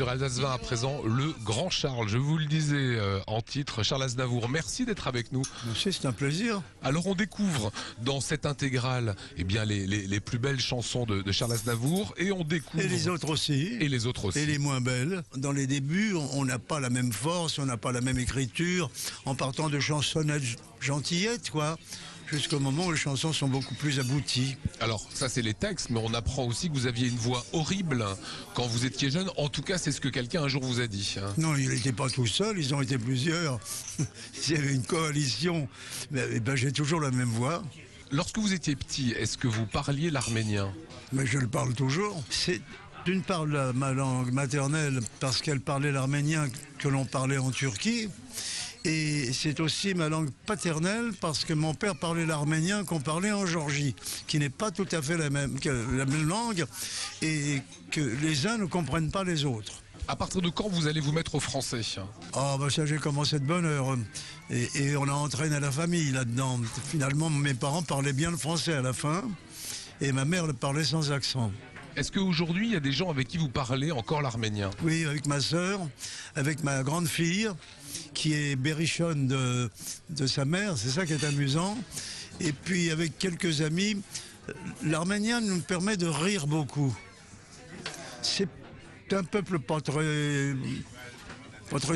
Sur Alsace 20 à présent, le grand Charles, je vous le disais en titre, Charles Aznavour, merci d'être avec nous. Merci, c'est un plaisir. Alors on découvre dans cette intégrale les plus belles chansons de Charles Aznavour et on découvre... Et les autres aussi. Et les autres aussi. Et les moins belles. Dans les débuts, on n'a pas la même force, on n'a pas la même écriture, en partant de chansonnettes gentillettes, quoi. Jusqu'au moment où les chansons sont beaucoup plus abouties. Alors, ça c'est les textes, mais on apprend aussi que vous aviez une voix horrible quand vous étiez jeune. En tout cas, c'est ce que quelqu'un un jour vous a dit. Non, il n'était pas tout seul, ils ont été plusieurs. Il y avait une coalition. Mais, j'ai toujours la même voix. Lorsque vous étiez petit, est-ce que vous parliez l'arménien? Mais je le parle toujours. C'est d'une part ma langue maternelle, parce qu'elle parlait l'arménien que l'on parlait en Turquie. Et c'est aussi ma langue paternelle parce que mon père parlait l'arménien qu'on parlait en Géorgie, qui n'est pas tout à fait la même langue et que les uns ne comprennent pas les autres. À partir de quand vous allez vous mettre au français? Ah bah ça, j'ai commencé de bonne heure et on a entraîné la famille là-dedans. Finalement, mes parents parlaient bien le français à la fin et ma mère le parlait sans accent. Est-ce qu'aujourd'hui, il y a des gens avec qui vous parlez encore l'arménien? Oui, avec ma sœur, avec ma grande fille, qui est berrichonne de sa mère, c'est ça qui est amusant. Et puis avec quelques amis, l'arménien nous permet de rire beaucoup. C'est un peuple pas très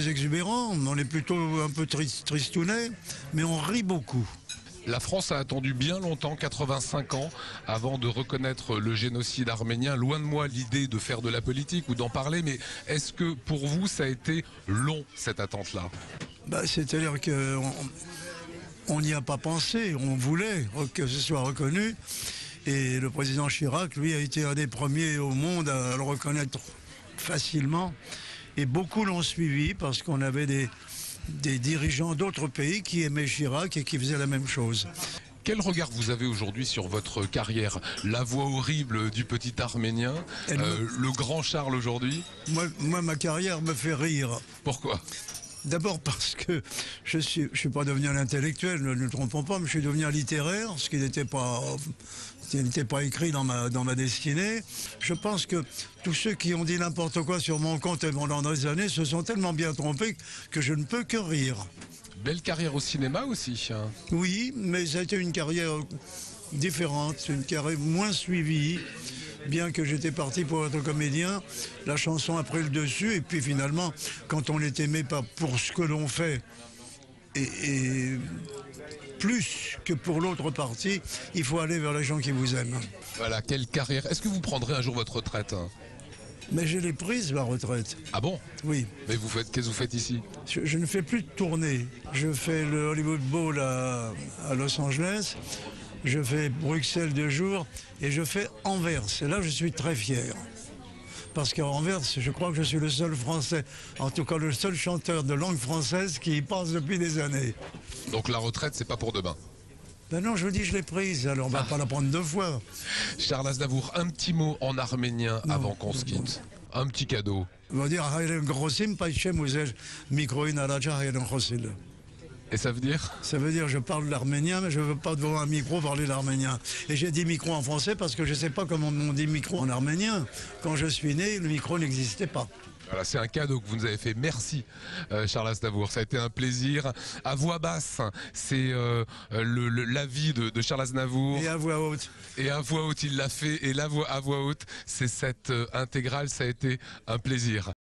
exubérant, on est plutôt un peu tristounet, mais on rit beaucoup. La France a attendu bien longtemps, 85 ans, avant de reconnaître le génocide arménien. Loin de moi l'idée de faire de la politique ou d'en parler, mais est-ce que pour vous ça a été long, cette attente-là? C'est-à-dire qu'on n'y a pas pensé, on voulait que ce soit reconnu. Et le président Chirac, lui, a été un des premiers au monde à le reconnaître facilement. Et beaucoup l'ont suivi parce qu'on avait des dirigeants d'autres pays qui aimaient Chirac et qui faisaient la même chose. Quel regard vous avez aujourd'hui sur votre carrière? La voix horrible du petit arménien, le grand Charles aujourd'hui? Moi, ma carrière me fait rire. Pourquoi? D'abord parce que je suis pas devenu un intellectuel, ne nous trompons pas, mais je suis devenu un littéraire, ce qui n'était pas écrit dans ma destinée. Je pense que tous ceux qui ont dit n'importe quoi sur mon compte pendant des années se sont tellement bien trompés que je ne peux que rire. Belle carrière au cinéma aussi. Oui, mais ça a été une carrière différente, une carrière moins suivie. Bien que j'étais parti pour être comédien, la chanson a pris le dessus. Et puis finalement, quand on est aimé pour ce que l'on fait, et plus que pour l'autre partie, il faut aller vers les gens qui vous aiment. Voilà, quelle carrière. Est-ce que vous prendrez un jour votre retraite? Mais je l'ai prise, ma retraite. Ah bon? Oui. Mais qu'est-ce que vous faites ici? Je ne fais plus de tournée. Je fais le Hollywood Bowl à Los Angeles. Je fais Bruxelles 2 jours et je fais Anvers. Et là, je suis très fier. Parce qu'à Anvers, je crois que je suis le seul Français, en tout cas le seul chanteur de langue française qui y passe depuis des années. Donc la retraite, c'est pas pour demain? Ben non, je vous dis, je l'ai prise, alors on va pas la prendre 2 fois. Charles Aznavour, un petit mot en arménien avant qu'on se quitte. Un petit cadeau. On va dire, et ça veut dire? Ça veut dire je parle l'arménien, mais je ne veux pas devant un micro parler l'arménien. Et j'ai dit micro en français parce que je ne sais pas comment on dit micro en arménien. Quand je suis né, le micro n'existait pas. Voilà, c'est un cadeau que vous nous avez fait. Merci Charles Aznavour, ça a été un plaisir. À voix basse, c'est l'avis de Charles Aznavour. Et à voix haute. Et à voix haute, il l'a fait. Et à voix haute, c'est cette intégrale, ça a été un plaisir.